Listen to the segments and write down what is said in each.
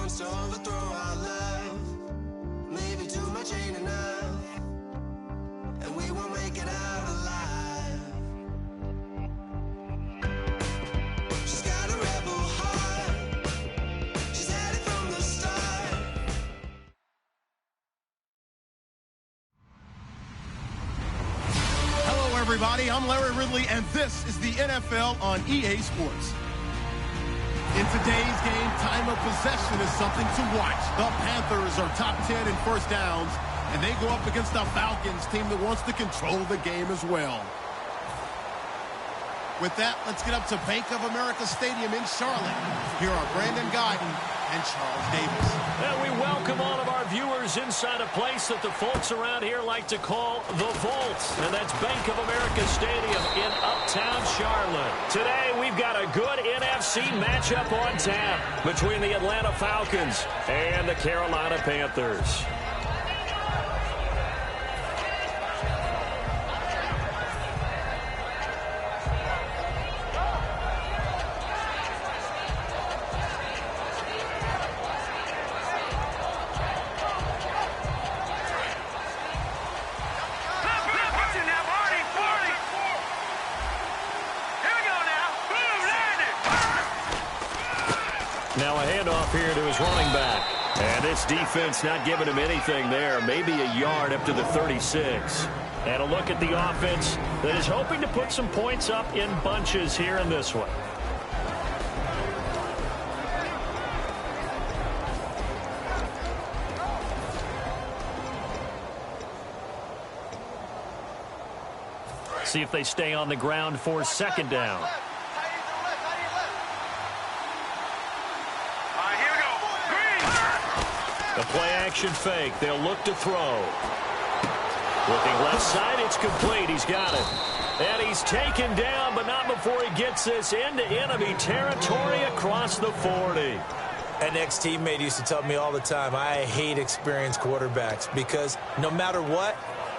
wants to overthrow our love. Maybe too much ain't enough, and we won't make it out alive. She's got a rebel heart. She's had it from the start. Hello, everybody. I'm Larry Ridley, and this is the NFL on EA Sports. In today's game, time of possession is something to watch. The Panthers are top 10 in first downs, and they go up against the Falcons, team that wants to control the game as well. With that, let's get up to Bank of America Stadium in Charlotte. Here are Brandon Guyton and Charles Davis. And we welcome all of our viewers inside a place that the folks around here like to call the Vault. And that's Bank of America Stadium in Uptown Charlotte. Today, we've got a good NFC matchup on tap between the Atlanta Falcons and the Carolina Panthers. Now a handoff here to his running back. And this defense not giving him anything there. Maybe a yard up to the 36. And a look at the offense that is hoping to put some points up in bunches here in this one. See if they stay on the ground for second down. The play-action fake. They'll look to throw. Looking left side, it's complete. He's got it. And he's taken down, but not before he gets this into enemy territory across the 40. An ex-teammate used to tell me all the time, I hate experienced quarterbacks because no matter what,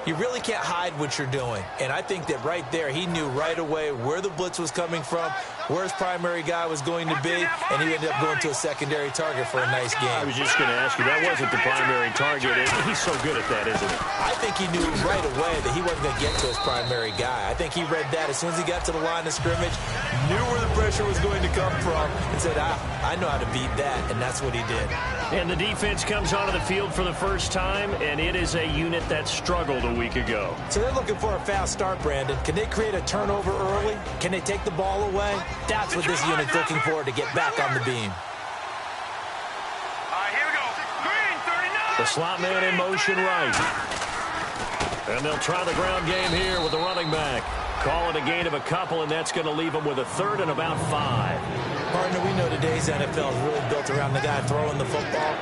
you really can't hide what you're doing. And I think that right there, he knew right away where the blitz was coming from, where his primary guy was going to be, and he ended up going to a secondary target for a nice game. I was just going to ask you, that wasn't the primary target. He's so good at that, isn't he? I think he knew right away that he wasn't going to get to his primary guy. I think he read that as soon as he got to the line of scrimmage, knew where the pressure was going to come from, and said, I know how to beat that, and that's what he did. And the defense comes onto the field for the first time, and it is a unit that struggled a week ago. So they're looking for a fast start, Brandon. Can they create a turnover early? Can they take the ball away? That's what this unit's looking for to get back on the beam. Here we go. Green, 39. The slot man in motion right. And they'll try the ground game here with the running back. Call it a gain of a couple, and that's going to leave them with a third and about 5. Partner, we know today's NFL is really built around the guy throwing the football.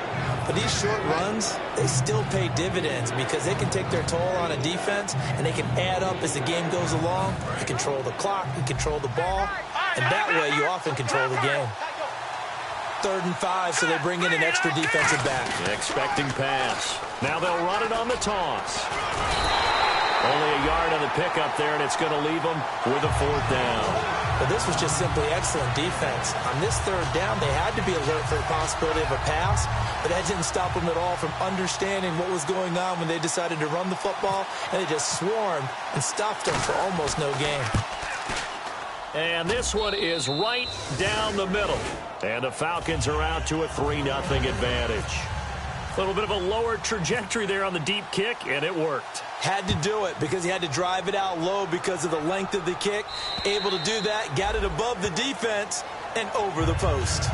But these short runs, they still pay dividends because they can take their toll on a defense, and they can add up as the game goes along. You control the clock, you control the ball, and that way you often control the game. 3rd and 5, so they bring in an extra defensive back. Expecting pass. Now they'll run it on the toss. Only a yard on the pickup there, and it's going to leave them with a 4th down. But this was just simply excellent defense. On this 3rd down, they had to be alert for the possibility of a pass, but that didn't stop them at all from understanding what was going on when they decided to run the football, and they just swarmed and stuffed them for almost no gain. And this one is right down the middle. And the Falcons are out to a 3-0 advantage. A little bit of a lower trajectory there on the deep kick, and it worked. Had to do it because he had to drive it out low because of the length of the kick. Able to do that, got it above the defense and over the post.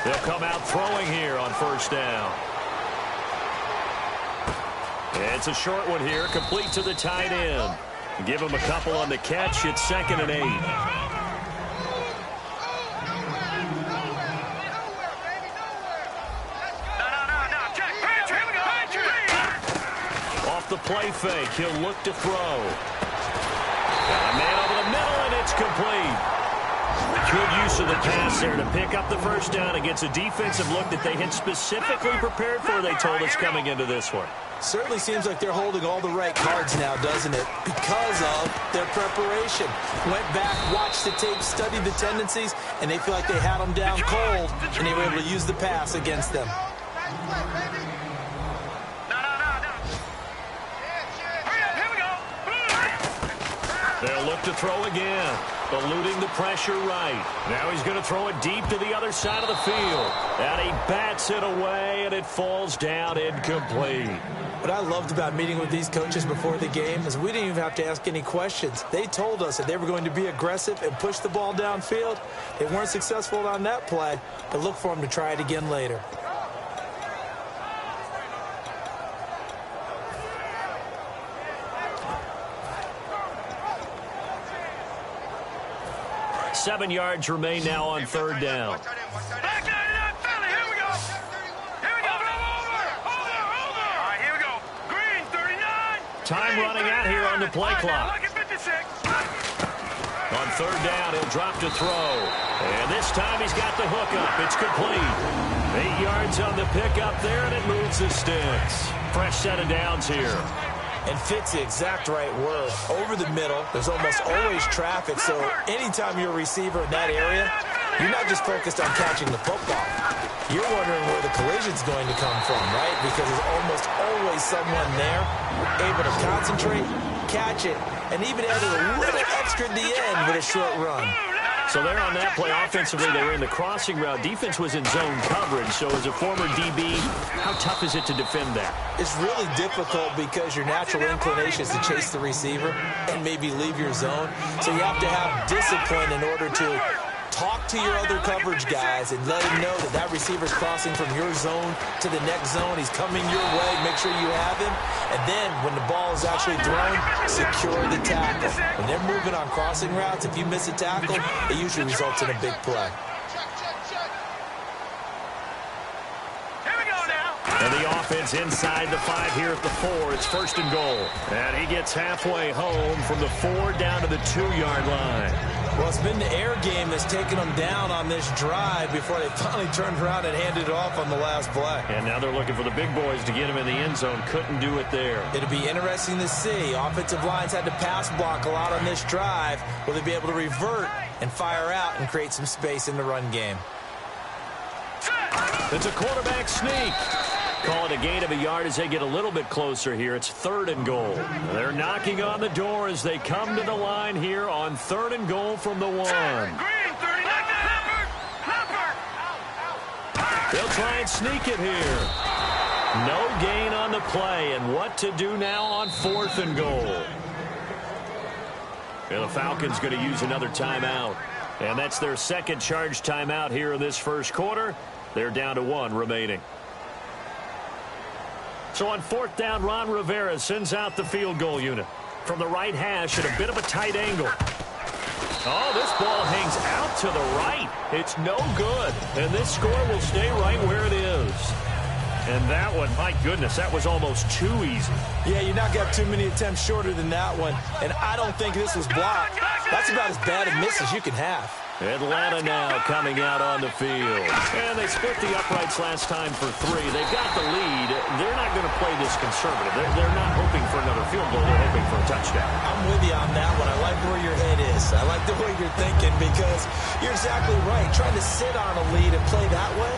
They'll come out throwing here on 1st down. It's a short one here, complete to the tight end. Give him a couple on the catch. It's 2nd and 8. play fake. He'll look to throw. Got a man over the middle, and it's complete. Good use of the pass there to pick up the first down against a defensive look that they had specifically prepared for, they told us, coming into this one. Certainly seems like they're holding all the right cards now, doesn't it? Because of their preparation. Went back, watched the tape, studied the tendencies, and they feel like they had them down cold, and they were able to use the pass against them. They'll look to throw again, eluding the pressure right. Now he's going to throw it deep to the other side of the field. And he bats it away, and it falls down incomplete. What I loved about meeting with these coaches before the game is we didn't even have to ask any questions. They told us that they were going to be aggressive and push the ball downfield. They weren't successful on that play, but look for them to try it again later. Seven yards remain now on third down. Time running out here on the play clock. On third down, he'll drop to throw. And this time he's got the hook up. It's complete. 8 yards on the pickup there, and it moves the sticks. Fresh set of downs here. And fits the exact right word. Over the middle, there's almost always traffic, so anytime you're a receiver in that area, you're not just focused on catching the football. You're wondering where the collision's going to come from, right? Because there's almost always someone there able to concentrate, catch it, and even add a little extra at the end with a short run. So there on that play, offensively, they were in the crossing route. Defense was in zone coverage. So as a former DB, how tough is it to defend that? It's really difficult because your natural inclination is to chase the receiver and maybe leave your zone. So you have to have discipline in order to talk to your other coverage guys and let them know that that receiver's crossing from your zone to the next zone. He's coming your way. Make sure you have him. And then when the ball is actually thrown, secure the tackle. When they're moving on crossing routes, if you miss a tackle, it usually results in a big play. And the offense inside the 5 here at the 4. It's first and goal. And he gets halfway home from the 4 down to the 2-yard line. Well, it's been the air game that's taken them down on this drive before they finally turned around and handed it off on the last play. And now they're looking for the big boys to get him in the end zone. Couldn't do it there. It'll be interesting to see. Offensive lines had to pass block a lot on this drive. Will they be able to revert and fire out and create some space in the run game? It's a quarterback sneak. Call it a gain of a yard as they get a little bit closer here. It's third and goal. They're knocking on the door as they come to the line here on third and goal from the 1. They'll try and sneak it here. No gain on the play, and what to do now on 4th and goal. And the Falcons going to use another timeout. And that's their second charge timeout here in this first quarter. They're down to 1 remaining. So on 4th down, Ron Rivera sends out the field goal unit. From the right hash at a bit of a tight angle. Oh, this ball hangs out to the right. It's no good. And this score will stay right where it is. And that one, my goodness, that was almost too easy. Yeah, you're not got too many attempts shorter than that one. And I don't think this was blocked. That's about as bad a miss as you can have. Atlanta now coming out on the field. And they split the uprights last time for 3. They've got the lead. They're not going to play this conservative. They're not hoping for another field goal. They're hoping for a touchdown. I'm with you on that one. I like where your head is. I like the way you're thinking because you're exactly right. Trying to sit on a lead and play that way,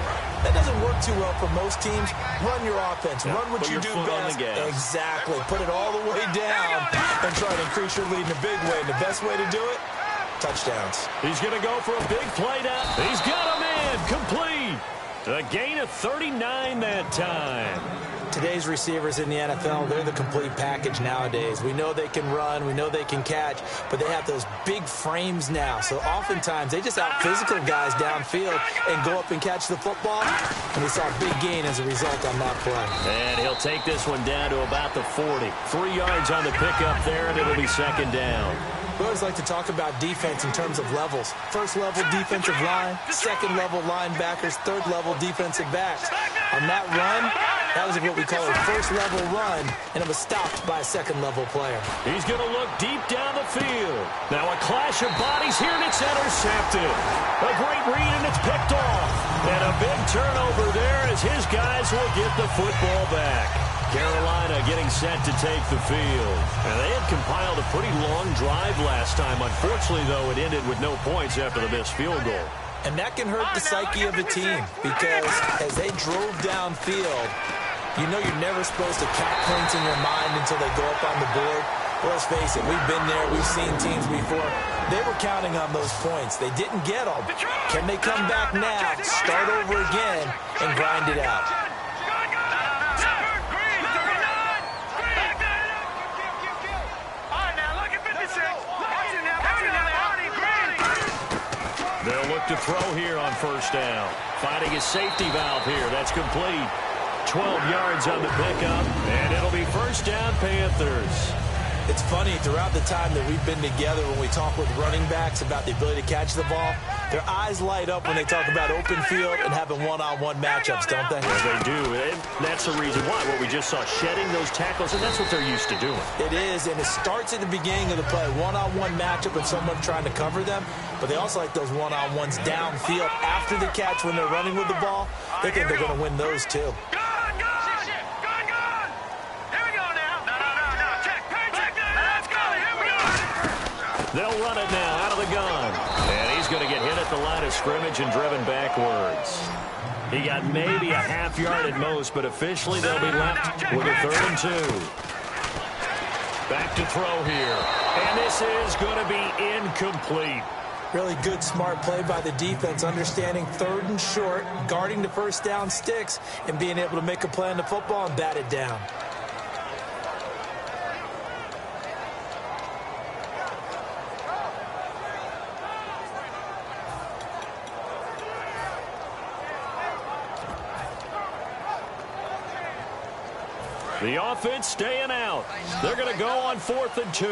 that doesn't work too well for most teams. Run your offense. Run what you do best. Exactly. Put it all the way down and try to increase your lead in a big way. And the best way to do it, touchdowns. He's going to go for a big play now. He's got him in. Complete. A gain of 39 that time. Today's receivers in the NFL, they're the complete package nowadays. We know they can run, we know they can catch, but they have those big frames now. So oftentimes they just out-physical guys downfield and go up and catch the football. And we saw a big gain as a result on that play. And he'll take this one down to about the 40. 3 yards on the pickup there, and it'll be second down. We always like to talk about defense in terms of levels. First level defensive line, second level linebackers, third level defensive backs. On that run, That was what we call a first-level run, and it was stopped by a second-level player. He's going to look deep down the field. Now a clash of bodies here, and it's intercepted. A great read, and it's picked off. And a big turnover there as his guys will get the football back. Carolina getting set to take the field. And they had compiled a pretty long drive last time. Unfortunately, though, it ended with no points after the missed field goal. And that can hurt the psyche of a team because as they drove downfield, you know you're never supposed to count points in your mind until they go up on the board. Well, let's face it, we've been there. We've seen teams before. They were counting on those points. They didn't get them. Can they come back now, start over again, and grind it out? They'll look to throw here on first down. Finding his safety valve here. That's complete. 12 yards on the pickup, and it'll be first down, Panthers. It's funny, throughout the time that we've been together, when we talk with running backs about the ability to catch the ball, their eyes light up when they talk about open field and having one-on-one matchups, don't they? Well, they do, and that's the reason why. What we just saw, shedding those tackles, and that's what they're used to doing. It is, and it starts at the beginning of the play, one-on-one matchup and someone trying to cover them, but they also like those one-on-ones downfield after the catch when they're running with the ball. They think they're going to win those, too. They'll run it now out of the gun. And he's going to get hit at the line of scrimmage and driven backwards. He got maybe a half yard at most, but officially they'll be left with a 3rd and 2. Back to throw here. And this is going to be incomplete. Really good, smart play by the defense, understanding 3rd and short, guarding the first down sticks, and being able to make a play on the football and bat it down. The offense staying out. They're going to go on 4th and 2.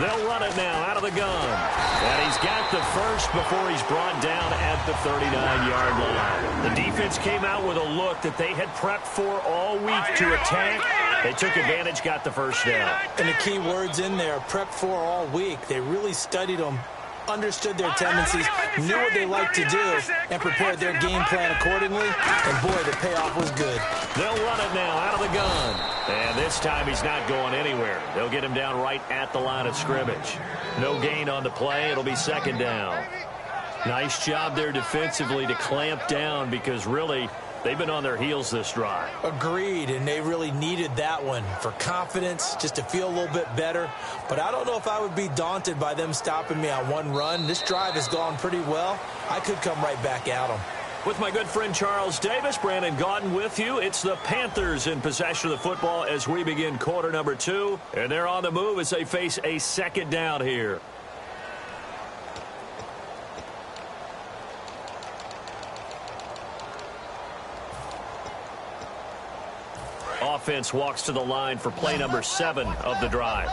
They'll run it now out of the gun. And he's got the first before he's brought down at the 39-yard line. The defense came out with a look that they had prepped for all week to attack. They took advantage, got the first down. And the key words in there, prepped for all week. They really studied them, understood their tendencies, knew what they liked to do, and prepared their game plan accordingly. And, boy, the payoff was good. They'll run it now out of the gun. And this time he's not going anywhere. They'll get him down right at the line of scrimmage. No gain on the play. It'll be 2nd down. Nice job there defensively to clamp down because, really, they've been on their heels this drive. Agreed, and they really needed that one for confidence, just to feel a little bit better. But I don't know if I would be daunted by them stopping me on one run. This drive has gone pretty well. I could come right back at them. With my good friend Charles Davis, Brandon Gaudin with you. It's the Panthers in possession of the football as we begin quarter number 2. And they're on the move as they face a 2nd down here. Offense walks to the line for play number 7 of the drive.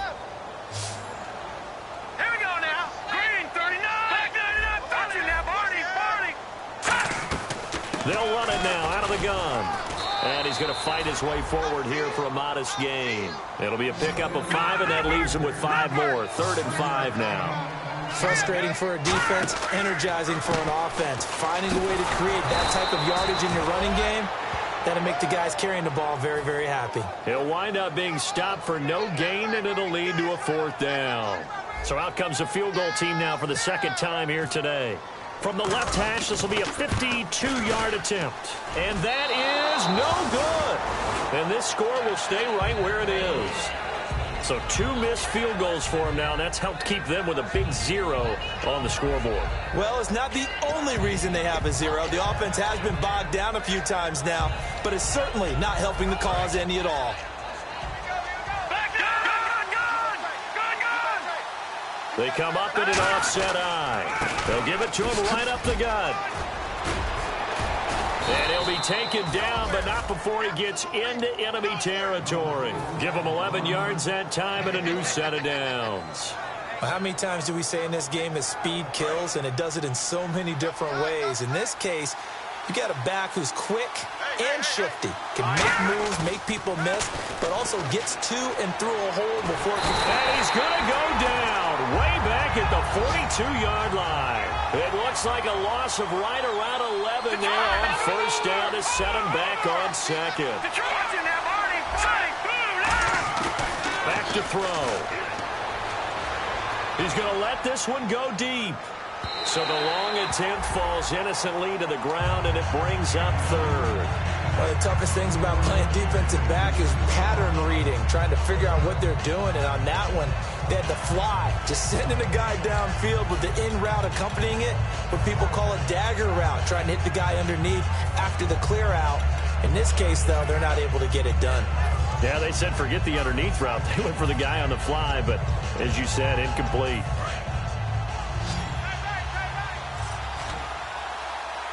Here we go now. Green, 39. Touching now, Barney. They'll run it now out of the gun. And he's going to fight his way forward here for a modest gain. It'll be a pickup of 5, and that leaves him with 5 more. 3rd and 5 now. Frustrating for a defense, energizing for an offense. Finding a way to create that type of yardage in your running game, that'll make the guys carrying the ball very, very happy. He'll wind up being stopped for no gain, and it'll lead to a 4th down. So out comes the field goal team now for the 2nd time here today. From the left hash, this will be a 52-yard attempt. And that is no good. And this score will stay right where it is. So 2 missed field goals for him now, and that's helped keep them with a big 0 on the scoreboard. Well, it's not the only reason they have a 0. The offense has been bogged down a few times now, but it's certainly not helping the cause any at all. They come up in an offset eye. They'll give it to him right up the gut. And he'll be taken down, but not before he gets into enemy territory. Give him 11 yards that time and a new set of downs. Well, how many times do we say in this game that speed kills, and it does it in so many different ways? In this case, you got a back who's quick and shifty, can make moves, make people miss, but also gets to and through a hole before it can... And he's going to go down way back at the 42-yard line. It looks like a loss of right around 11 there on first down to set him back on second. Back to throw. He's going to let this one go deep. So the long attempt falls innocently to the ground, and it brings up third. One of the toughest things about playing defensive back is pattern reading, trying to figure out what they're doing. And on that one, they had to fly, just sending a guy downfield with the in route accompanying it, what people call a dagger route, trying to hit the guy underneath after the clear out. In this case, though, they're not able to get it done. Yeah, they said forget the underneath route. They went for the guy on the fly, but as you said, incomplete.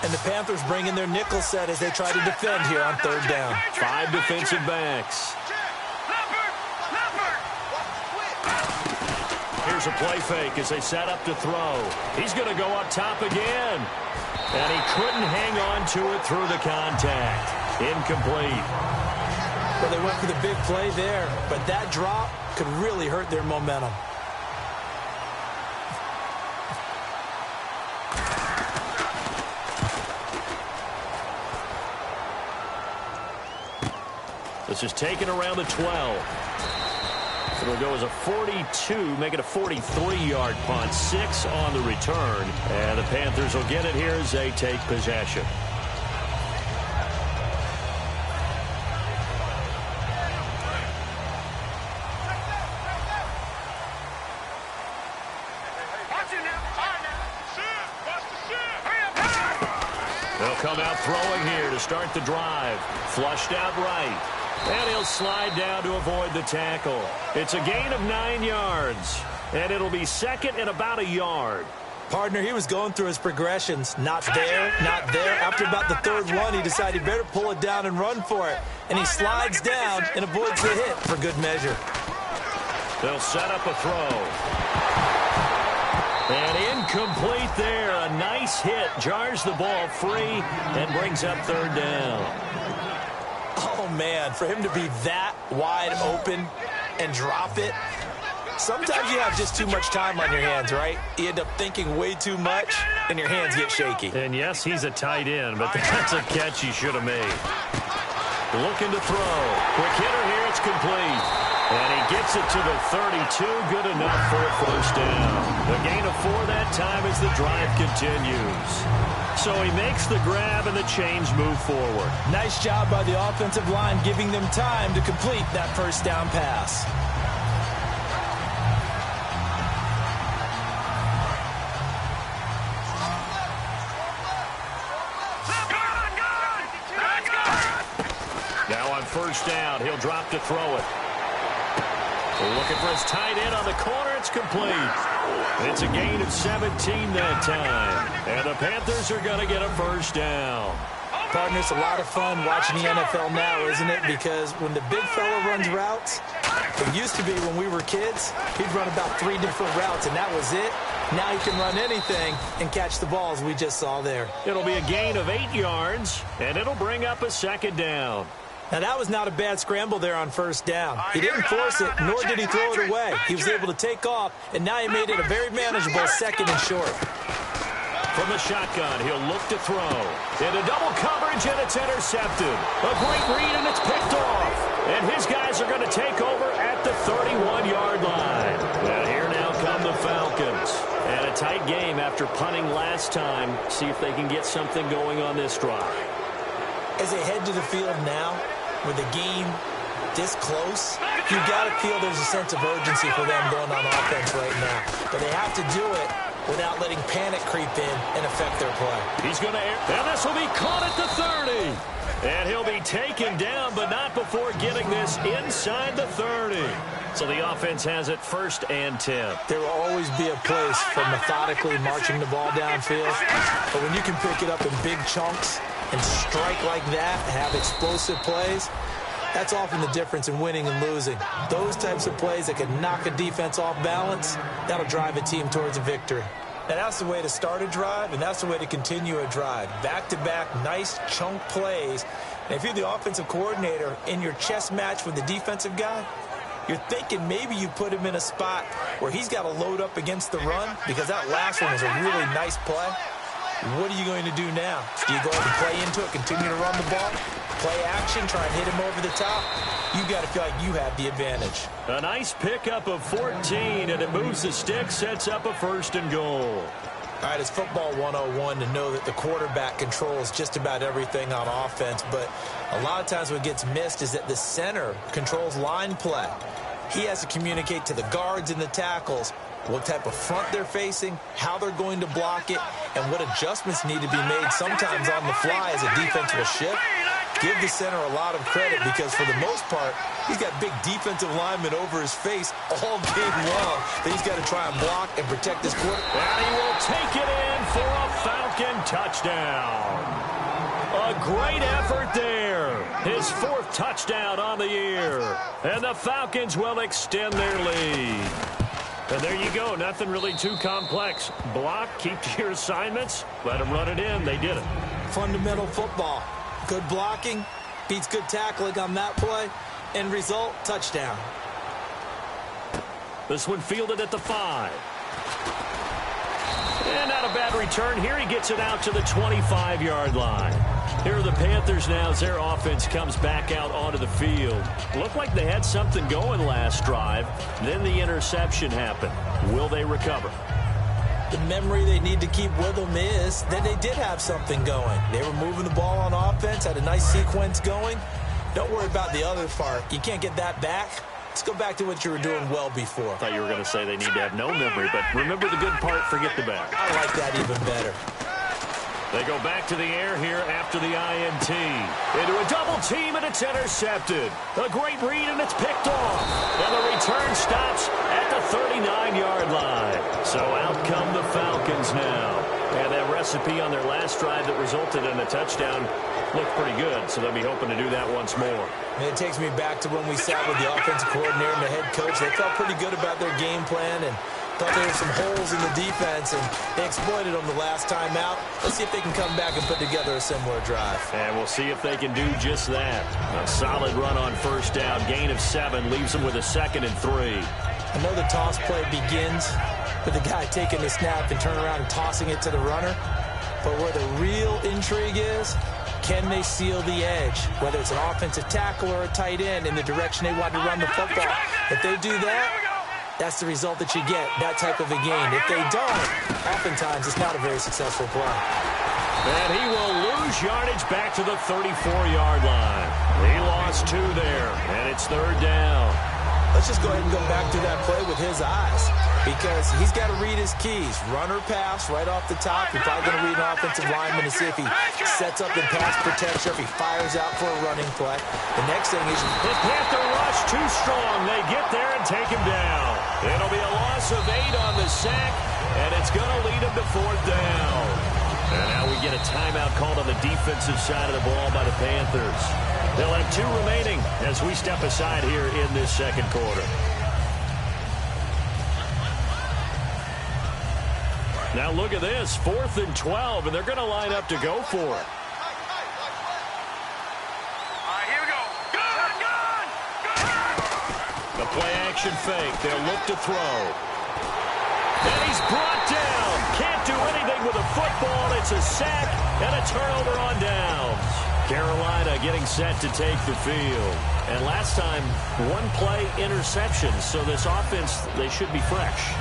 And the Panthers bring in their nickel set as they try to defend here on third down. 5 defensive backs. Here's a play fake as they set up to throw. He's going to go up top again. And he couldn't hang on to it through the contact. Incomplete. Well, they went for the big play there, but that drop could really hurt their momentum. This is taken around the 12. It'll go as a 42, make it a 43-yard punt. 6 on the return. And the Panthers will get it here as they take possession. They'll come out throwing here to start the drive. Flushed out right. And he'll slide down to avoid the tackle. It's a gain of 9 yards. And it'll be second and about a yard. Partner, he was going through his progressions. Not there, not there. After about the third one, he decided he better pull it down and run for it. And he slides down and avoids the hit for good measure. They'll set up a throw. And incomplete there. A nice hit. Jars the ball free and brings up third down. Oh, man, for him to be that wide open and drop it. Sometimes you have just too much time on your hands, right? You end up thinking way too much, and your hands get shaky. And, yes, he's a tight end, but that's a catch he should have made. Looking to throw. Quick hitter here. It's complete. And he gets it to the 32. Good enough for a first down. A gain of 4 that time as the drive continues. So he makes the grab and the chains move forward. Nice job by the offensive line giving them time to complete that first down pass. Now on first down, he'll drop to throw it. Looking for his tight end on the corner. It's complete. It's a gain of 17 that time. And the Panthers are going to get a first down. Partner, it's a lot of fun watching the NFL now, isn't it? Because when the big fella runs routes, it used to be when we were kids, he'd run about 3 different routes, and that was it. Now he can run anything and catch the balls we just saw there. It'll be a gain of 8 yards, and it'll bring up a second down. Now, that was not a bad scramble there on first down. He didn't force it, nor did he throw it away. He was able to take off, and now he made it a very manageable second and short. From the shotgun, he'll look to throw. Into double coverage, and it's intercepted. A great read, and it's picked off. And his guys are going to take over at the 31-yard line. And here now come the Falcons. And a tight game after punting last time. See if they can get something going on this drive. As they head to the field now, with the game this close, you got to feel there's a sense of urgency for them going on offense right now. But they have to do it without letting panic creep in and affect their play. He's going to air, and this will be caught at the 30. And he'll be taken down, but not before getting this inside the 30. So the offense has it 1st and 10. There will always be a place for methodically marching the ball downfield. But when you can pick it up in big chunks and strike like that, have explosive plays, That's often the difference in winning and losing. Those types of plays that can knock a defense off balance, that'll drive a team towards a victory. And that's the way to start a drive, and that's the way to continue a drive. Back-to-back, nice chunk plays. And if you're the offensive coordinator in your chess match with the defensive guy, you're thinking maybe you put him in a spot where he's got to load up against the run, because that last one was a really nice play. What are you going to do now? Do you go ahead and play into it, continue to run the ball, play action, try and hit him over the top? You've got to feel like you have the advantage. A nice pickup of 14, and it moves the stick, sets up a 1st and goal. All right, it's football 101 to know that the quarterback controls just about everything on offense, but a lot of times what gets missed is that the center controls line play. He has to communicate to the guards and the tackles what type of front they're facing, how they're going to block it, and what adjustments need to be made sometimes on the fly as a defense will shift. Give the center a lot of credit, because for the most part, he's got big defensive linemen over his face all game long that he's got to try and block and protect his quarterback. And he will take it in for a Falcon touchdown. A great effort there. His 4th touchdown on the year. And the Falcons will extend their lead. And there you go. Nothing really too complex. Block, keep to your assignments, let them run it in. They did it. Fundamental football. Good blocking beats good tackling on that play. End result, touchdown. This one fielded at the 5. And not a bad return. Here he gets it out to the 25-yard line. Here are the Panthers now as their offense comes back out onto the field. Looked like they had something going last drive. Then the interception happened. Will they recover? The memory they need to keep with them is that they did have something going. They were moving the ball on offense, had a nice sequence going. Don't worry about the other part. You can't get that back. Let's go back to what you were doing well before. I thought you were going to say they need to have no memory, but remember the good part, forget the bad. I like that even better. They go back to the air here after the INT. Into a double team, and it's intercepted. A great read, and it's picked off. And the return stops at the 39-yard line. So out come the Falcons now. And that recipe on their last drive that resulted in a touchdown looked pretty good, so they'll be hoping to do that once more. And it takes me back to when we sat with the offensive coordinator and the head coach. They felt pretty good about their game plan and thought there were some holes in the defense, and they exploited them the last time out. Let's see if they can come back and put together a similar drive. And we'll see if they can do just that. A solid run on 1st down. Gain of 7 leaves them with a 2nd and 3. I know the toss play begins with the guy taking the snap and turning around and tossing it to the runner. But where the real intrigue is, can they seal the edge? Whether it's an offensive tackle or a tight end in the direction they want to run the football. If they do that, that's the result that you get, that type of a gain. If they don't, oftentimes it's not a very successful play. And he will lose yardage back to the 34-yard line. He lost 2 there, and it's 3rd down. Let's just go ahead and go back to that play with his eyes, because he's got to read his keys. Run or pass right off the top. You're probably going to read an offensive lineman to see if he sets up in pass protection, if he fires out for a running play. The next thing is... The Panther rush too strong. They get there and take him down. It'll be a loss of 8 on the sack, and it's going to lead him to 4th down. And now we get a timeout called on the defensive side of the ball by the Panthers. They'll have 2 remaining as we step aside here in this 2nd quarter. Now look at this, 4th and 12, and they're going to line up to go for it. All right, here we go. Gun! The play-action fake. They'll look to throw. And he's brought down. Can't do anything with a football. It's a sack and a turnover on downs. Carolina getting set to take the field. And last time, 1 play interception. So this offense, they should be fresh.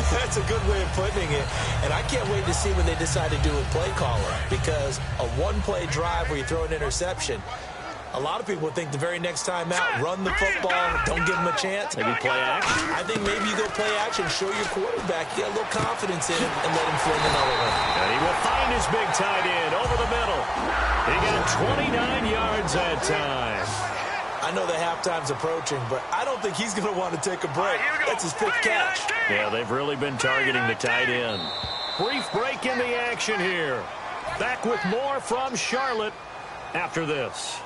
That's a good way of putting it. And I can't wait to see what they decide to do with play calling, because a 1-play drive where you throw an interception, a lot of people think the very next time out, run the football, don't give him a chance. Maybe play action? I think maybe you go play action, show your quarterback, get a little confidence in him, and let him fling another one. And he will find his big tight end over the middle. He got 29 yards that time. I know the halftime's approaching, but I don't think he's going to want to take a break. That's his 5th catch. Yeah, they've really been targeting the tight end. Brief break in the action here. Back with more from Charlotte after this.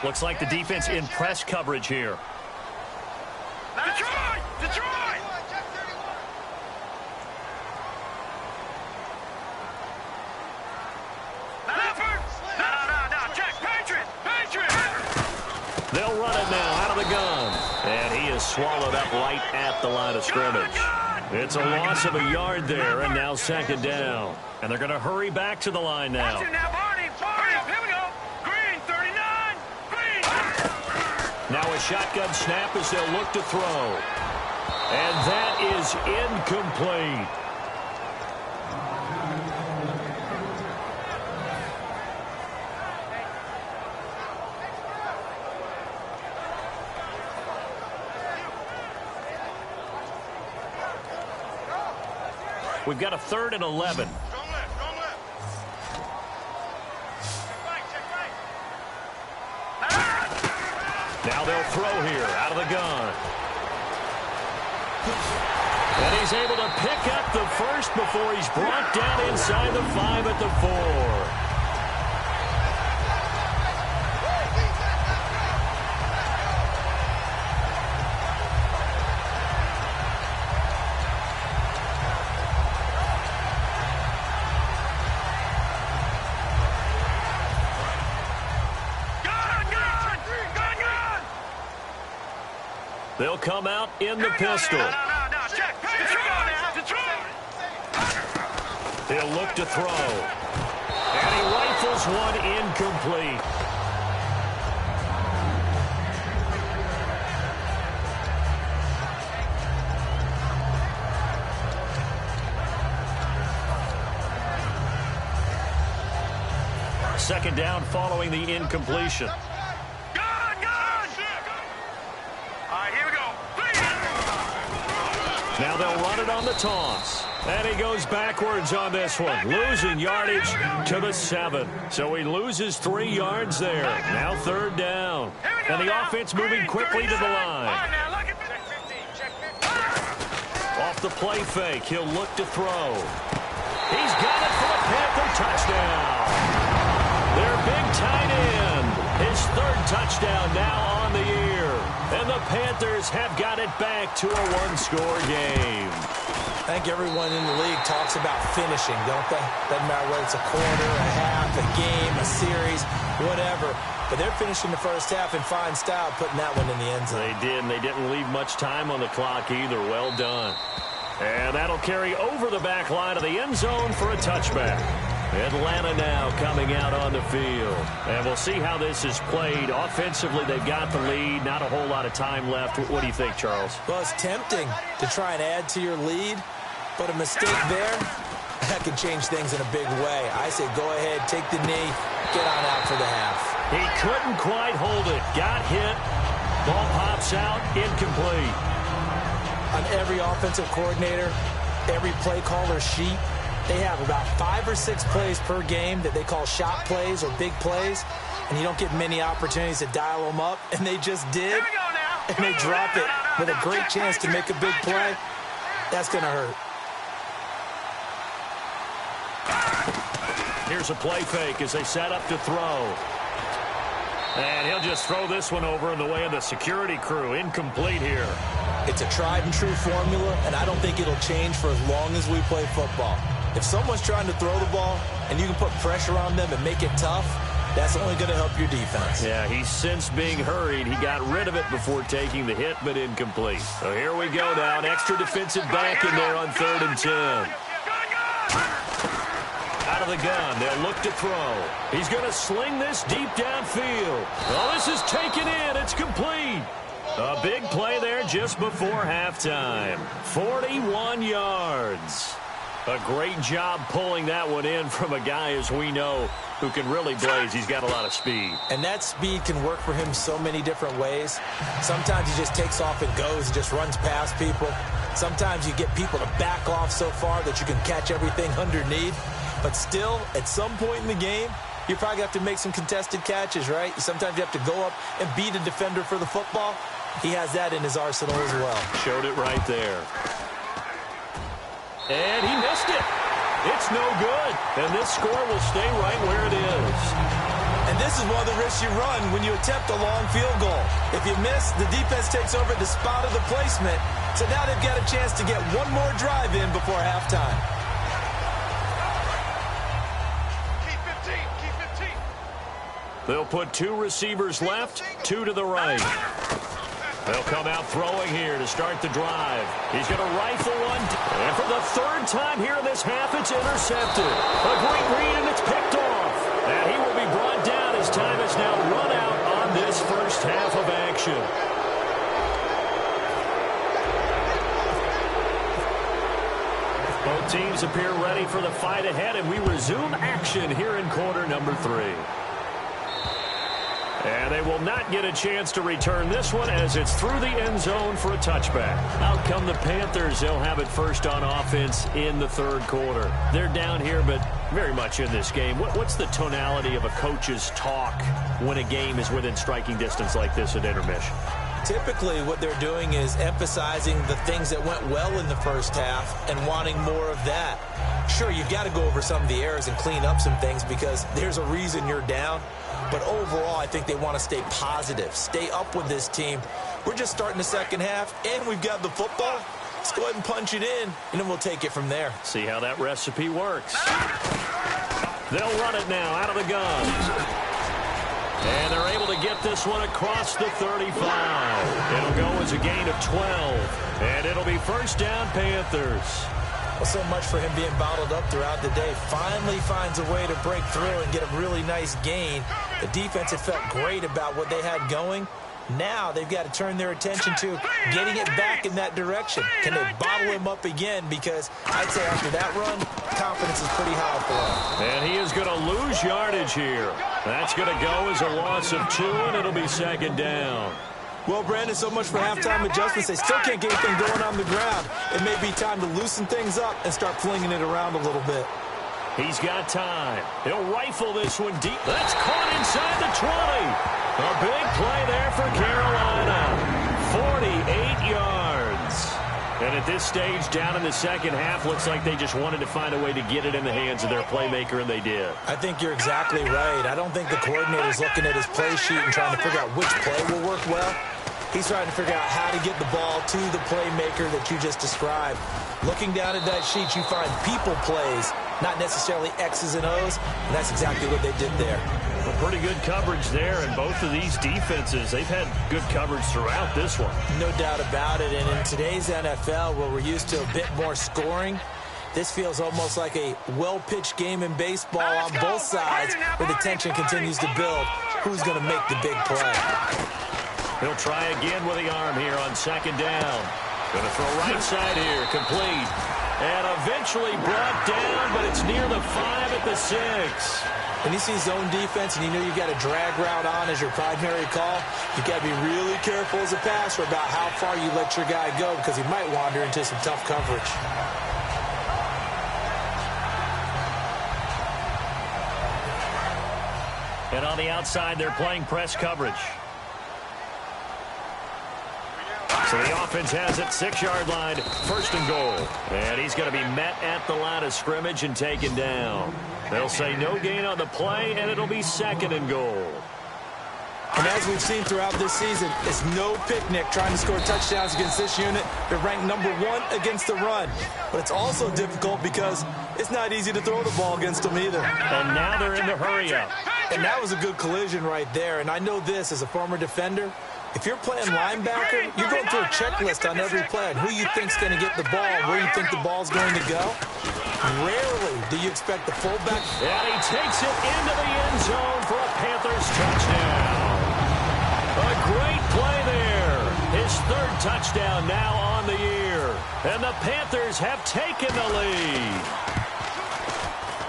Looks like the defense in press coverage here. Detroit! Detroit! Leopard! No. Check. Patriot! They'll run it now out of the gun. And he is swallowed up right at the line of scrimmage. It's a loss of a yard there, and now second down. And they're going to hurry back to the line now. Watch it now, Barney. Hurry up. Here we go. Green, 39. Green. Now a shotgun snap as they'll look to throw. And that is incomplete. We've got a 3rd and 11. Strong left. Now they'll throw here out of the gun. And he's able to pick up the first before he's brought down inside the 5 at the 4. They'll come out in the pistol. No. Check. Detroit. He'll look to throw. And he rifles one incomplete. Second down following the incompletion. Now they'll run it on the toss. And he goes backwards on this one, losing yardage to the 7. So he loses 3 yards there. Now 3rd down. And the offense moving quickly to the line. Off the play fake, he'll look to throw. He's got it for a Panther touchdown. Their big tight end. His 3rd touchdown now on the year. And the Panthers have got it back to a 1-score game. I think everyone in the league talks about finishing, don't they? Doesn't matter whether it's a quarter, a half, a game, a series, whatever. But they're finishing the first half in fine style, putting that one in the end zone. They did, and they didn't leave much time on the clock either. Well done. And that'll carry over the back line of the end zone for a touchback. Atlanta now coming out on the field. And we'll see how this is played. Offensively, they've got the lead. Not a whole lot of time left. What do you think, Charles? Well, it's tempting to try and add to your lead, but a mistake there, that can change things in a big way. I say go ahead, take the knee, get on out for the half. He couldn't quite hold it. Got hit. Ball pops out. Incomplete. On every offensive coordinator, every play caller sheet, they have about 5 or 6 plays per game that they call shot plays or big plays, and you don't get many opportunities to dial them up, and they just did, and they drop it with a great chance to make a big play. That's going to hurt. Here's a play fake as they set up to throw. And he'll just throw this one over in the way of the security crew. Incomplete here. It's a tried-and-true formula, and I don't think it'll change for as long as we play football. If someone's trying to throw the ball and you can put pressure on them and make it tough, that's only going to help your defense. Yeah, he's since being hurried. He got rid of it before taking the hit, but incomplete. So here we go now. An extra defensive back in there on 3rd and 10. Out of the gun, they'll look to throw. He's going to sling this deep downfield. Oh, this is taken in. It's complete. A big play there just before halftime. 41 yards. A great job pulling that one in from a guy, as we know, who can really blaze. He's got a lot of speed. And that speed can work for him so many different ways. Sometimes he just takes off and goes and just runs past people. Sometimes you get people to back off so far that you can catch everything underneath. But still, at some point in the game, you probably have to make some contested catches, right? Sometimes you have to go up and beat a defender for the football. He has that in his arsenal as well. Showed it right there. And he missed it. It's no good. And this score will stay right where it is. And And this is one of the risks you run when you attempt a long field goal. If you miss, the defense takes over at the spot of the placement. So now they've got a chance to get one more drive in before halftime. Keep 15. They'll put 2 receivers left, 2 to the right. They'll come out throwing here to start the drive. He's going to rifle one. And for the 3rd time here in this half, it's intercepted. A great read, and it's picked off. And he will be brought down as time has now run out on this first half of action. Both teams appear ready for the fight ahead, and we resume action here in quarter number 3. And they will not get a chance to return this one as it's through the end zone for a touchback. Out come the Panthers. They'll have it first on offense in the 3rd quarter. They're down here, but very much in this game. What's the tonality of a coach's talk when a game is within striking distance like this at intermission? Typically, what they're doing is emphasizing the things that went well in the first half and wanting more of that. Sure, you've got to go over some of the errors and clean up some things because there's a reason you're down. But overall, I think they want to stay positive, stay up with this team. We're just starting the second half, and we've got the football. Let's go ahead and punch it in, and then we'll take it from there. See how that recipe works. They'll run it now out of the gun. And they're able to get this one across the 35. It'll go as a gain of 12. And it'll be first down, Panthers. Well, so much for him being bottled up throughout the day. Finally finds a way to break through and get a really nice gain. The defense had felt great about what they had going. Now they've got to turn their attention to getting it back in that direction. Can they bottle him up again? Because I'd say after that run, confidence is pretty high for him. And he is going to lose yardage here. That's going to go as a loss of 2, and it'll be second down. Well, Brandon, so much for halftime adjustments. They still can't get anything going on the ground. It may be time to loosen things up and start flinging it around a little bit. He's got time. He'll rifle this one deep. That's caught inside the 20. A big play there for Carolina. 48 yards. And at this stage, down in the second half, looks like they just wanted to find a way to get it in the hands of their playmaker, and they did. I think you're exactly right. I don't think the coordinator's looking at his play sheet and trying to figure out which play will work well. He's trying to figure out how to get the ball to the playmaker that you just described. Looking down at that sheet, you find people plays, not necessarily X's and O's, and that's exactly what they did there. Well, pretty good coverage there, and both of these defenses, they've had good coverage throughout this one. No doubt about it, and in today's NFL, where we're used to a bit more scoring, this feels almost like a well-pitched game in baseball on both sides, where the tension continues to build. Who's going to make the big play? He'll try again with the arm here on second down. Going to throw right side here, complete. And eventually brought down, but it's near the 5 at the 6. When you see zone defense and you know you've got a drag route on as your primary call, you've got to be really careful as a passer about how far you let your guy go because he might wander into some tough coverage. And on the outside, they're playing press coverage. So the offense has it, 6-yard line, first and goal. And he's going to be met at the line of scrimmage and taken down. They'll say no gain on the play, and it'll be second and goal. And as we've seen throughout this season, it's no picnic trying to score touchdowns against this unit. They're ranked number 1 against the run. But it's also difficult because it's not easy to throw the ball against them either. And now they're in the hurry-up. And that was a good collision right there. And I know this as a former defender. If you're playing linebacker, you're going through a checklist on every play on who you think's going to get the ball, where you think the ball's going to go. Rarely do you expect the fullback. And he takes it into the end zone for a Panthers touchdown. A great play there. His 3rd touchdown now on the year. And the Panthers have taken the lead.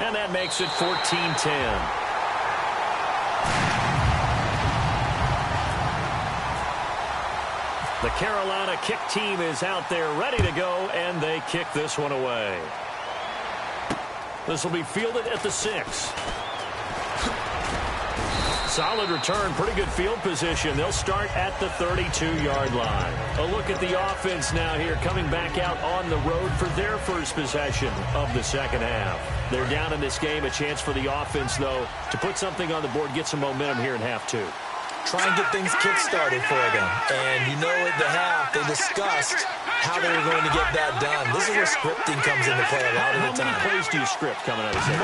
And that makes it 14-10. The Carolina kick team is out there ready to go, and they kick this one away. This will be fielded at the 6. Solid return, pretty good field position. They'll start at the 32-yard line. A look at the offense now here, coming back out on the road for their first possession of the second half. They're down in this game. A chance for the offense, though, to put something on the board, get some momentum here in half two. Try and get things kick-started for them. And you know at the half, they discussed how they were going to get that done. This is where scripting comes into play a lot of the time. How many plays do you script coming out of this?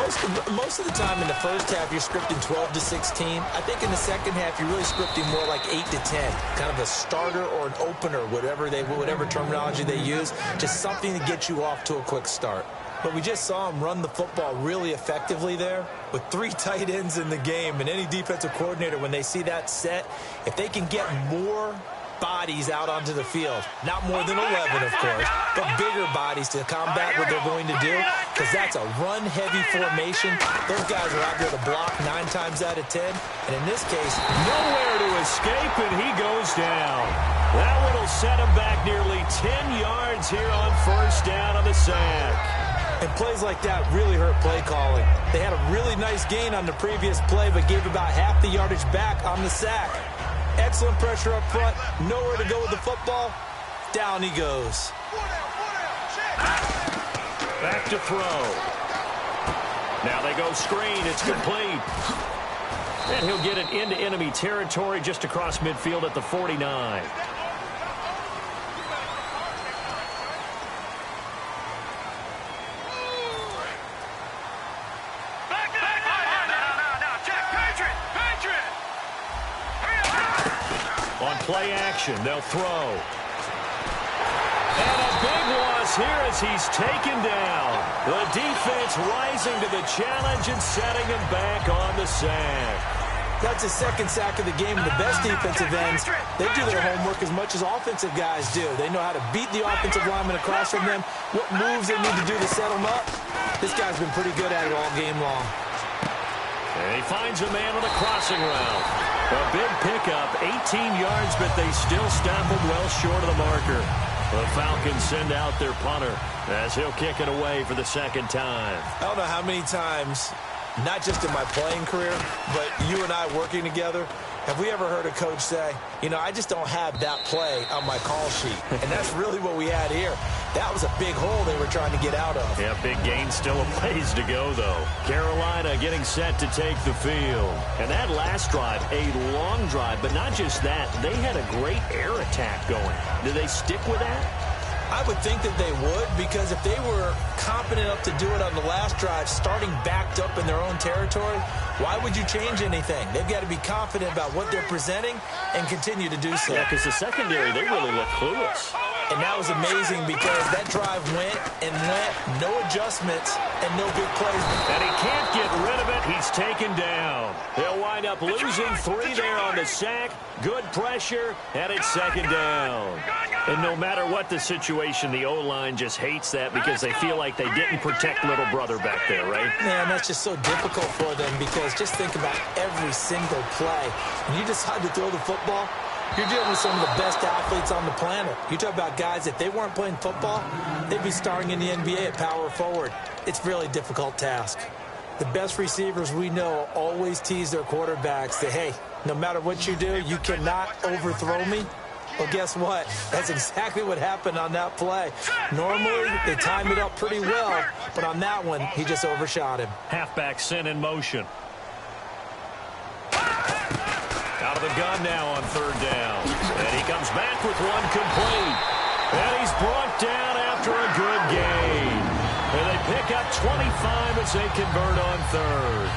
Most of the time in the first half, you're scripting 12 to 16. I think in the second half, you're really scripting more like 8 to 10. Kind of a starter or an opener, whatever terminology they use. Just something to get you off to a quick start. But we just saw him run the football really effectively there with 3 tight ends in the game. And any defensive coordinator, when they see that set, if they can get more bodies out onto the field, not more than 11, of course, but bigger bodies to combat what they're going to do, because that's a run-heavy formation. Those guys are out there to block 9 times out of 10. And in this case, nowhere to escape, and he goes down. That one will set him back nearly 10 yards here on first down on the sack. And plays like that really hurt play calling. They had a really nice gain on the previous play, but gave about half the yardage back on the sack. Excellent pressure up front. Nowhere to go with the football. Down he goes. Back to throw. Now they go screen. It's complete. And he'll get it into enemy territory just across midfield at the 49. On play action, they'll throw. And a big loss here as he's taken down. The defense rising to the challenge and setting him back on the sack. That's his second sack of the game. And the best defensive ends, they do their homework as much as offensive guys do. They know how to beat the offensive lineman across from them, what moves they need to do to set them up. This guy's been pretty good at it all game long. And he finds a man on the crossing route. A big pickup, 18 yards, but they still stop him well short of the marker. The Falcons send out their punter as he'll kick it away for the second time. I don't know how many times, not just in my playing career, but you and I working together, have we ever heard a coach say, you know, I just don't have that play on my call sheet. And that's really what we had here. That was a big hole they were trying to get out of. Yeah, big gain, still a ways to go, though. Carolina getting set to take the field. And that last drive, a long drive, but not just that. They had a great air attack going. Do they stick with that? I would think that they would, because if they were competent enough to do it on the last drive, starting backed up in their own territory, why would you change anything? They've got to be confident about what they're presenting and continue to do so. Yeah, because the secondary, they really look clueless. And that was amazing because that drive went and went, no adjustments and no big plays. And he can't get rid of it. He's taken down. They'll wind up losing 3 there on the sack. Good pressure, and it's second down. And no matter what the situation, the O-line just hates that because they feel like they didn't protect little brother back there, right? Man, that's just so difficult for them because just think about every single play. When you decide to throw the football, you're dealing with some of the best athletes on the planet. You talk about guys, if they weren't playing football, they'd be starring in the NBA at power forward. It's a really difficult task. The best receivers we know always tease their quarterbacks that, hey, no matter what you do, you cannot overthrow me. Well, guess what? That's exactly what happened on that play. Normally, they time it up pretty well, but on that one, he just overshot him. Halfback sent in motion. Out of the gun now on third down. And he comes back with one complete. And he's brought down after a good gain. And they pick up 25 as they convert on third.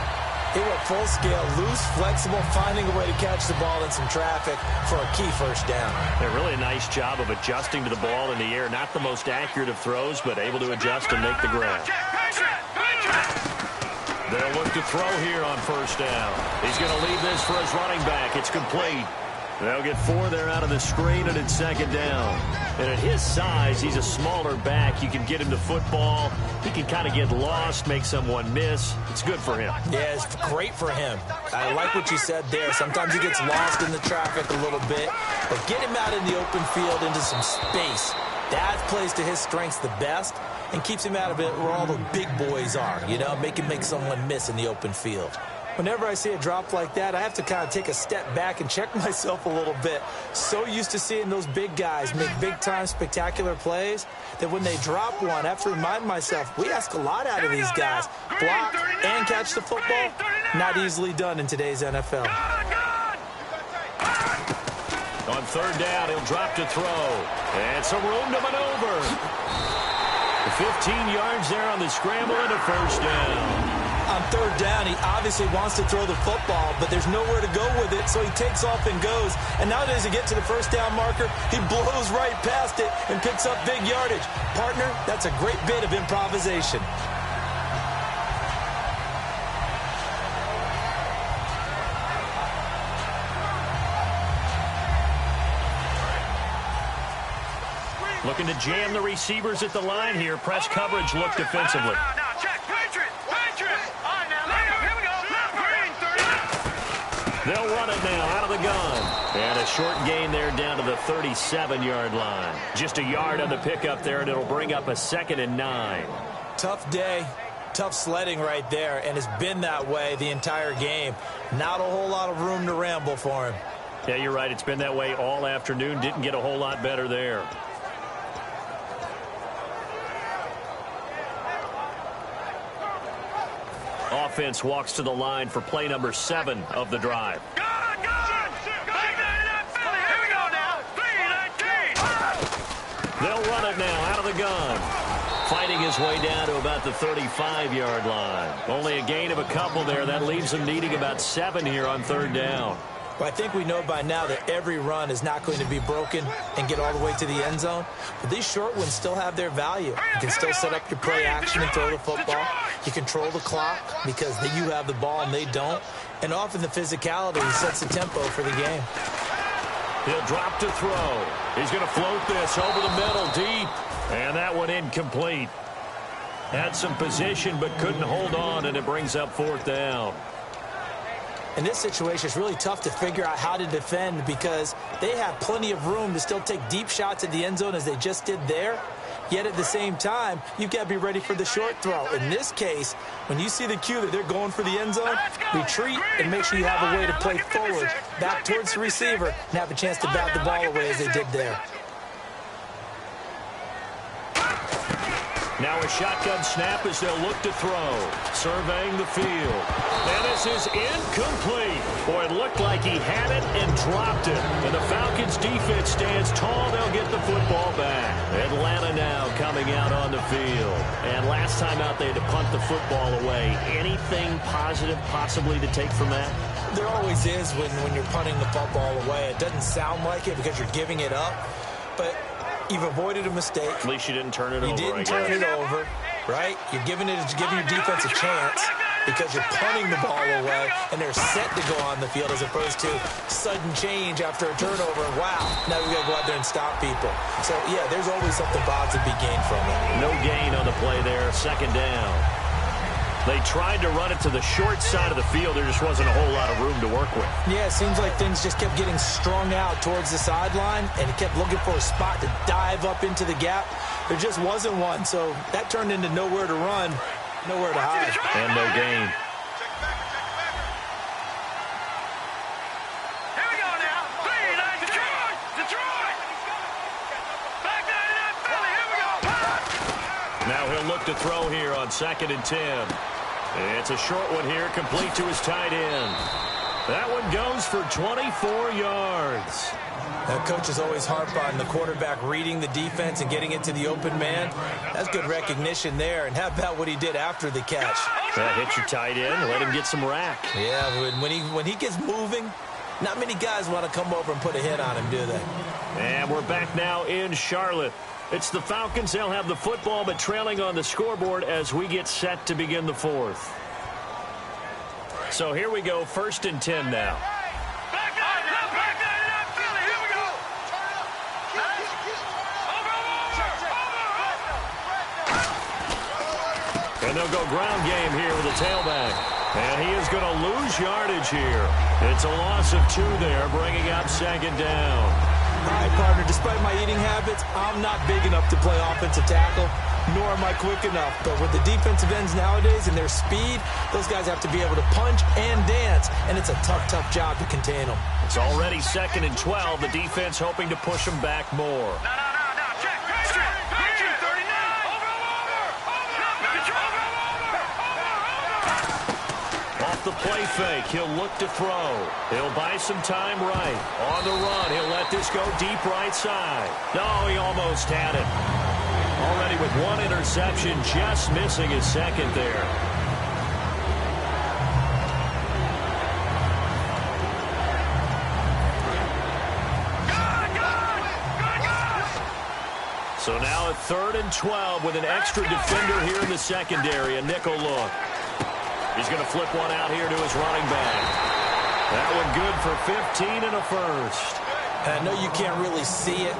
He went full scale, loose, flexible, finding a way to catch the ball in some traffic for a key first down. A really nice job of adjusting to the ball in the air. Not the most accurate of throws, but able to adjust and make the grab. They'll look to throw here on first down. He's going to leave this for his running back. It's complete. They'll get 4 there out of the screen, and it's second down. And at his size, he's a smaller back. You can get him to football. He can kind of get lost, make someone miss. It's good for him. Yeah, it's great for him. I like what you said there. Sometimes he gets lost in the traffic a little bit. But get him out in the open field into some space. That plays to his strengths the best and keeps him out of it where all the big boys are, you know, make someone miss in the open field. Whenever I see a drop like that, I have to kind of take a step back and check myself a little bit. So used to seeing those big guys make big-time spectacular plays that when they drop one, I have to remind myself, we ask a lot out of these guys. Block and catch the football, not easily done in today's NFL. On third down, he'll drop to throw. And some room to maneuver. 15 yards there on the scramble and a first down. On third down, he obviously wants to throw the football, but there's nowhere to go with it, so he takes off and goes. And nowadays, to get to the first down marker, he blows right past it and picks up big yardage. Partner, that's a great bit of improvisation. Looking to jam the receivers at the line here. Press coverage look defensively. Now, check. Patriot. All right, now, here we go. Green, 30. They'll run it now out of the gun. And a short gain there down to the 37-yard line. Just a yard on the pickup there, and it'll bring up a 2nd and 9. Tough day. Tough sledding right there, and it's been that way the entire game. Not a whole lot of room to ramble for him. Yeah, you're right. It's been that way all afternoon. Didn't get a whole lot better there. Offense walks to the line for play number 7 of the drive. Good. Back that Philly. Here we go now. 3-19. They'll run it now out of the gun. Fighting his way down to about the 35-yard line. Only a gain of a couple there. That leaves him needing about 7 here on third down. Well, I think we know by now that every run is not going to be broken and get all the way to the end zone. But these short ones still have their value. You can still set up your play action and throw the football. You control the clock because you have the ball and they don't. And often the physicality sets the tempo for the game. He'll drop to throw. He's going to float this over the middle deep. And that one incomplete. Had some position but couldn't hold on, and it brings up 4th down. In this situation, it's really tough to figure out how to defend because they have plenty of room to still take deep shots at the end zone as they just did there. Yet at the same time, you've got to be ready for the short throw. In this case, when you see the cue that they're going for the end zone, retreat and make sure you have a way to play forward, back towards the receiver, and have a chance to bat the ball away as they did there. Now a shotgun snap as they'll look to throw. Surveying the field. And this is incomplete. Boy, it looked like he had it and dropped it. And the Falcons defense stands tall. They'll get the football back. Atlanta now coming out on the field. And last time out they had to punt the football away. Anything positive possibly to take from that? There always is when you're punting the football away. It doesn't sound like it because you're giving it up. But you've avoided a mistake. At least you didn't turn it over. You didn't turn it over, right? You're giving your defense a chance because you're punting the ball away, and they're set to go on the field as opposed to sudden change after a turnover. Wow, now we've got to go out there and stop people. So, yeah, there's always something positive to be gained from it. No gain on the play there, 2nd down. They tried to run it to the short side of the field. There just wasn't a whole lot of room to work with. Yeah, it seems like things just kept getting strung out towards the sideline, and he kept looking for a spot to dive up into the gap. There just wasn't one, so that turned into nowhere to run, nowhere to hide. And no gain. Here we go now. 3-19. Detroit. Back that Philly. Here we go. Now he'll look to throw here on 2nd and 10. It's a short one here, complete to his tight end. That one goes for 24 yards. Now, coaches always harp on the quarterback reading the defense and getting it to the open man. That's good recognition there. And how about what he did after the catch? Hit your tight end, let him get some rack. Yeah, when he gets moving, not many guys want to come over and put a hit on him, do they? And we're back now in Charlotte. It's the Falcons. They'll have the football, but trailing on the scoreboard as we get set to begin the 4th. So here we go, 1st and 10 now. Back that Philly. Here we go. Over. And they'll go ground game here with the tailback. And he is going to lose yardage here. It's a loss of 2 there, bringing up 2nd down. All right, partner, despite my eating habits, I'm not big enough to play offensive tackle. nor am I quick enough. But with the defensive ends nowadays and their speed, those guys have to be able to punch and dance, and it's a tough, tough job to contain them. It's already 2nd and 12. The defense hoping to push them back more. No, check. Patriot, 39. Off the play fake, he'll look to throw. He'll buy some time right. On the run, he'll let this go deep right side. No, he almost had it. Already with 1 interception, just missing his 2nd there. So now at 3rd and 12 with an extra defender here in the secondary, a nickel look. He's going to flip one out here to his running back. That one good for 15 and a first. And I know you can't really see it,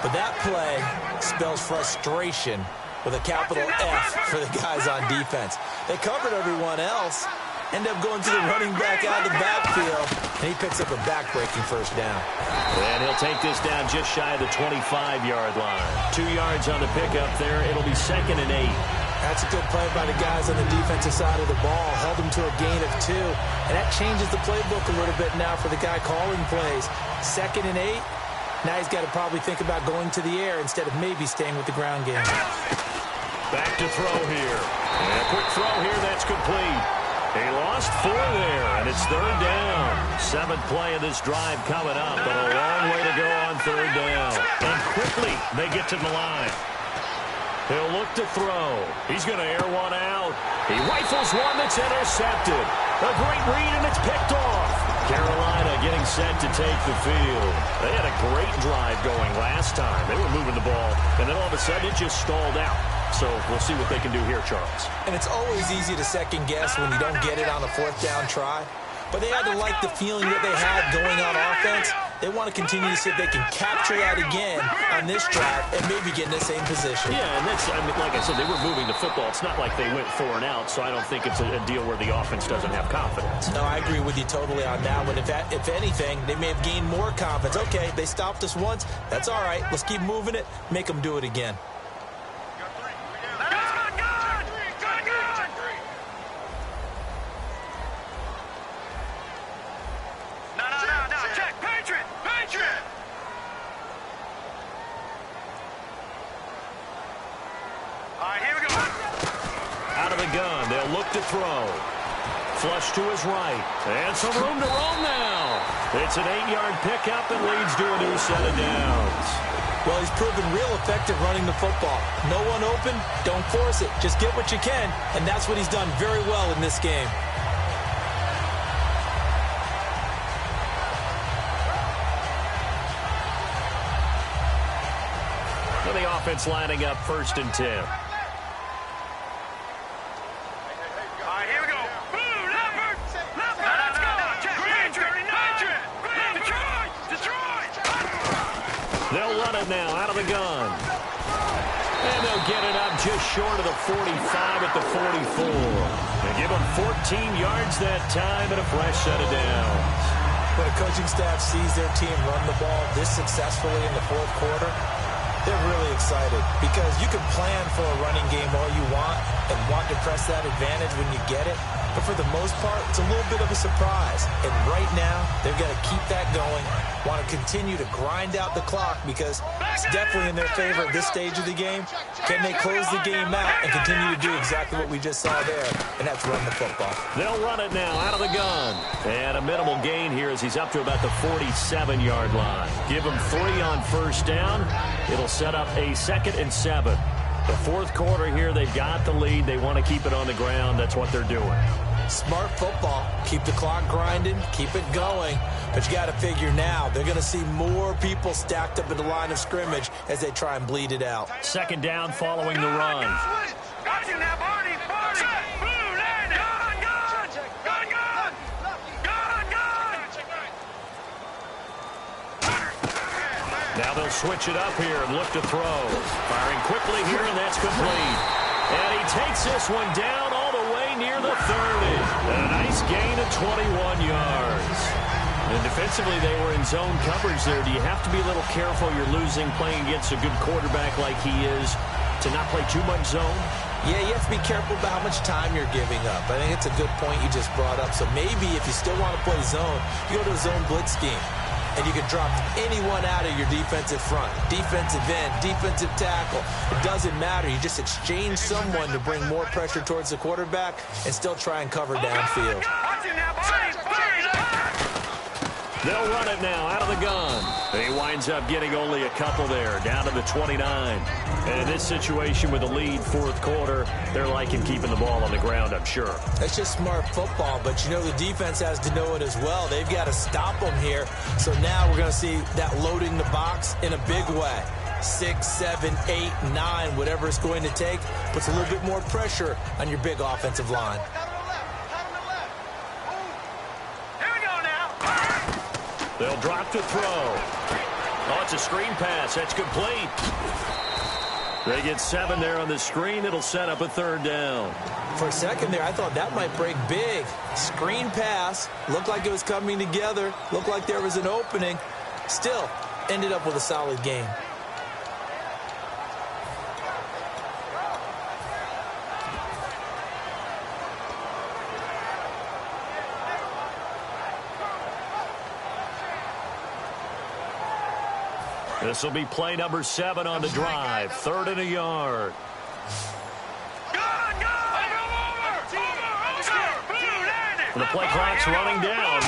but that play spells frustration with a capital F for the guys on defense. They covered everyone else, end up going to the running back out of the backfield, and he picks up a back-breaking first down. And he'll take this down just shy of the 25-yard line. 2 yards on the pickup there. It'll be 2nd and 8. That's a good play by the guys on the defensive side of the ball. Held them to a gain of 2. And that changes the playbook a little bit now for the guy calling plays. 2nd and 8. Now he's got to probably think about going to the air instead of maybe staying with the ground game. Back to throw here. And a quick throw here. That's complete. He lost 4 there, and it's 3rd down. 7th play of this drive coming up, but a long way to go on 3rd down. And quickly, they get to the line. He'll look to throw. He's going to air one out. He rifles one that's intercepted. A great read, and it's picked off. Carolina getting set to take the field. They had a great drive going last time. They were moving the ball, and then all of a sudden it just stalled out. So we'll see what they can do here, Charles. And it's always easy to second guess when you don't get it on a 4th down try. But they had to like the feeling that they had going on offense. They want to continue to see if they can capture that again on this drive and maybe get in the same position. Yeah, and that's, I mean, like I said, they were moving the football. It's not like they went 4 and out, so I don't think it's a deal where the offense doesn't have confidence. No, I agree with you totally on that one. If anything, they may have gained more confidence. Okay, they stopped us once. That's all right. Let's keep moving it. Make them do it again. To throw. Flush to his right. And some room to roam now. It's an 8-yard pickup and leads to a new set of downs. Well, he's proven real effective running the football. No one open, don't force it. Just get what you can, and that's what he's done very well in this game. For the offense lining up 1st and 10. They'll run it now out of the gun. And they'll get it up just short of the 45 at the 44. They give them 14 yards that time and a fresh set of downs. When a coaching staff sees their team run the ball this successfully in the 4th quarter, they're really excited because you can plan for a running game all you want and want to press that advantage when you get it. But for the most part, it's a little bit of a surprise. And right now, they've got to keep that going, want to continue to grind out the clock because it's definitely in their favor at this stage of the game. Can they close the game out and continue to do exactly what we just saw there, and that's run the football. They'll run it now out of the gun. And a minimal gain here as he's up to about the 47-yard line. Give him 3 on 1st down. It'll set up a 2nd and 7. The 4th quarter here, they've got the lead. They want to keep it on the ground. That's what they're doing. Smart football. Keep the clock grinding. Keep it going. But you got to figure now, they're going to see more people stacked up at the line of scrimmage as they try and bleed it out. 2nd down following the run. Now they'll switch it up here and look to throw. Firing quickly here, and that's complete. And he takes this one down all the way near the 30. And a nice gain of 21 yards. And defensively, they were in zone coverage there. Do you have to be a little careful you're losing playing against a good quarterback like he is to not play too much zone? Yeah, you have to be careful about how much time you're giving up. I think it's a good point you just brought up. So maybe if you still want to play zone, you go to a zone blitz scheme. And you can drop anyone out of your defensive front. Defensive end, defensive tackle. It doesn't matter. You just exchange someone to bring more pressure towards the quarterback and still try and cover downfield. They'll run it now out of the gun. He winds up getting only a couple there, down to the 29. And in this situation with a lead fourth quarter, they're liking keeping the ball on the ground, I'm sure. That's just smart football, but you know the defense has to know it as well. They've got to stop them here. So now we're going to see that loading the box in a big way. 6, 7, 8, 9, whatever it's going to take, puts a little bit more pressure on your big offensive line. They'll drop to throw. Oh, it's a screen pass. That's complete. They get 7 there on the screen. It'll set up a third down. For a second there, I thought that might break big. Screen pass. Looked like it was coming together. Looked like there was an opening. Still, ended up with a solid game. This will be play number 7 on the drive. 3rd and a yard. The play clock's running down.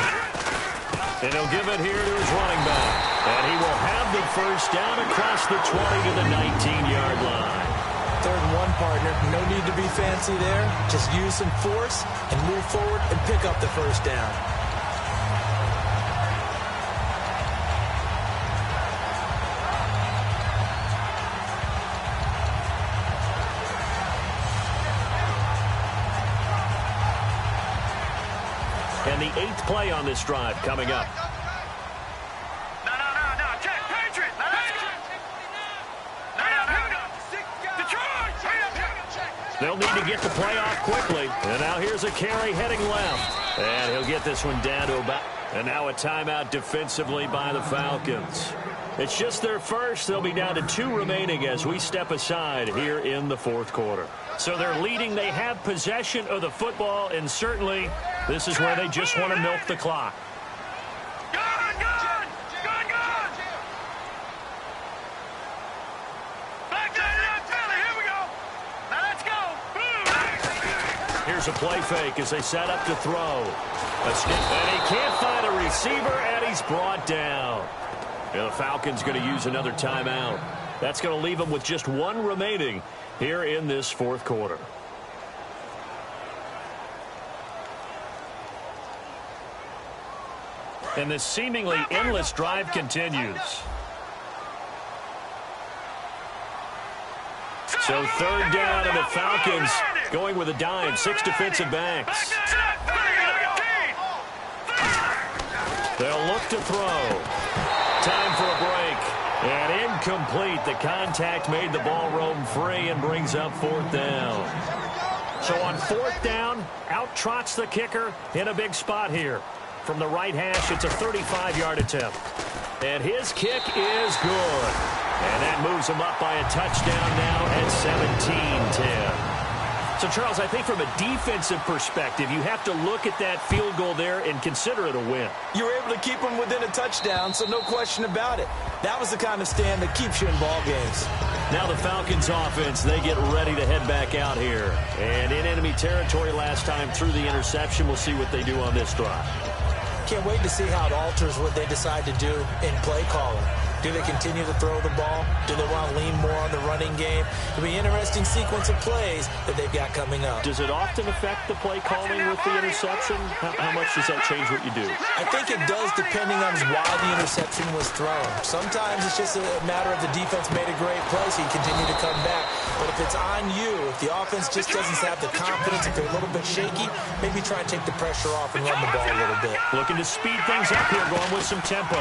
And he'll give it here to his running back. And he will have the first down across the 20 to the 19-yard line. 3rd and 1, partner. No need to be fancy there. Just use some force and move forward and pick up the first down. And the 8th play on this drive coming up. No. Check. Patriot. Detroit. They'll need to get the play off quickly. And now here's a carry heading left. And he'll get this one down to about. And now a timeout defensively by the Falcons. It's just their first. They'll be down to 2 remaining as we step aside here in the fourth quarter. So they're leading. They have possession of the football, and certainly this is where they just want to milk the clock. Gun! Back to that belly. Here we go. Now let's go. Boom. Here's a play fake as they set up to throw. A skip, and he can't find a receiver, and he's brought down. And the Falcons going to use another timeout. That's going to leave them with just 1 remaining here in this fourth quarter. And this seemingly endless drive continues. So 3rd down, and the Falcons going with a dime. 6 defensive backs. They'll look to throw. Time for a break. And incomplete. The contact made the ball roam free and brings up 4th down. So on 4th down, out trots the kicker in a big spot here. From the right hash, it's a 35-yard attempt. And his kick is good. And that moves him up by a touchdown now at 17-10. So, Charles, I think from a defensive perspective, you have to look at that field goal there and consider it a win. You were able to keep them within a touchdown, so no question about it. That was the kind of stand that keeps you in ball games. Now the Falcons offense, they get ready to head back out here. And in enemy territory last time through the interception. We'll see what they do on this drive. Can't wait to see how it alters what they decide to do in play calling. Do they continue to throw the ball? Do they want to lean more on the running game? It'll be an interesting sequence of plays that they've got coming up. Does it often affect the play calling with the interception? How much does that change what you do? I think it does depending on why the interception was thrown. Sometimes it's just a matter of the defense made a great play, so you continue to come back. But if it's on you, if the offense just doesn't have the confidence, if they're a little bit shaky, maybe try and take the pressure off and run the ball a little bit. Looking to speed things up here, going with some tempo.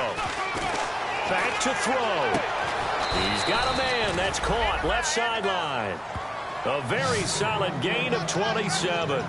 Back to throw. He's got a man. That's caught. Left sideline. A very solid gain of 27.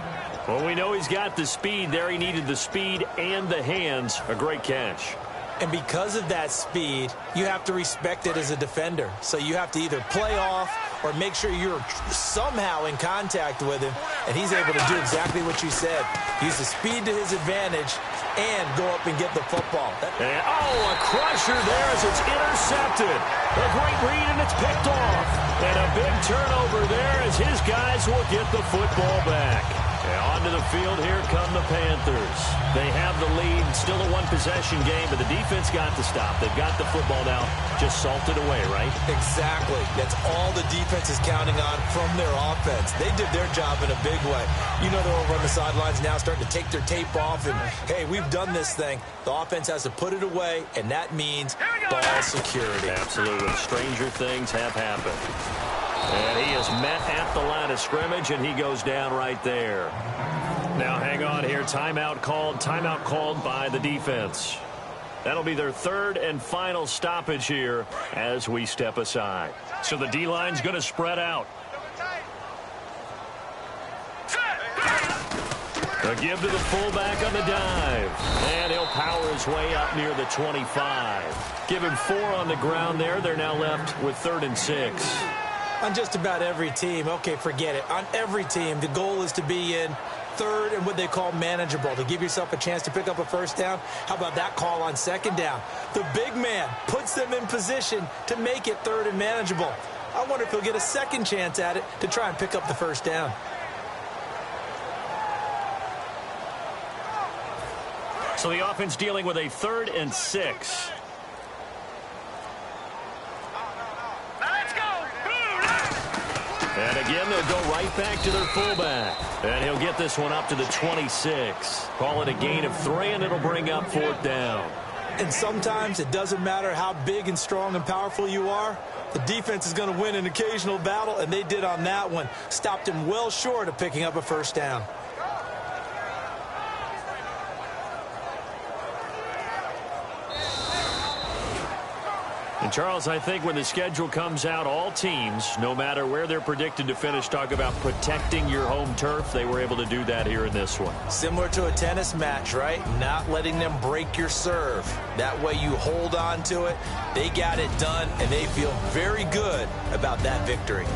Well, we know he's got the speed there. He needed the speed and the hands. A great catch. And because of that speed, you have to respect it as a defender. So you have to either play off or make sure you're somehow in contact with him, and he's able to do exactly what you said. Use the speed to his advantage and go up and get the football. And, a crusher there as it's intercepted. A great read, and it's picked off. And a big turnover there as his guys will get the football back. And onto the field, here come the Panthers. They have the lead, still a one-possession game, but the defense got to stop. They've got the football now, just salted away, right? Exactly. That's all the defense is counting on from their offense. They did their job in a big way. You know they're over on the sidelines now starting to take their tape off, and, hey, we've done this thing. The offense has to put it away, and that means ball security. Absolutely. Stranger things have happened. And he is met at the line of scrimmage, and he goes down right there. Now, hang on here. Timeout called by the defense. That'll be their third and final stoppage here as we step aside. So the D-line's going to spread out. A give to the fullback on the dive. And he'll power his way up near the 25. Give him 4 on the ground there. They're now left with 3rd and 6. On just about every team, okay, forget it. On every team, the goal is to be in 3rd and what they call manageable, to give yourself a chance to pick up a first down. How about that call on 2nd down? The big man puts them in position to make it 3rd and manageable. I wonder if he'll get a second chance at it to try and pick up the first down. So the offense dealing with a 3rd and 6. And again, they'll go right back to their fullback. And he'll get this one up to the 26. Call it a gain of 3, and it'll bring up 4th down. And sometimes it doesn't matter how big and strong and powerful you are. The defense is going to win an occasional battle, and they did on that one. Stopped him well short of picking up a first down. And, Charles, I think when the schedule comes out, all teams, no matter where they're predicted to finish, talk about protecting your home turf. They were able to do that here in this one. Similar to a tennis match, right? Not letting them break your serve. That way you hold on to it. They got it done, and they feel very good about that victory.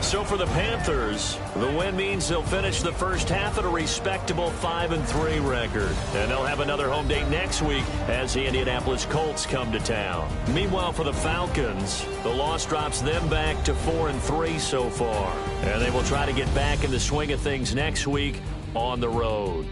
So for the Panthers, the win means they'll finish the first half at a respectable 5-3 record. And they'll have another home date next week as the Indianapolis Colts come to town. Meanwhile, for the Falcons, the loss drops them back to 4-3 so far. And they will try to get back in the swing of things next week on the road.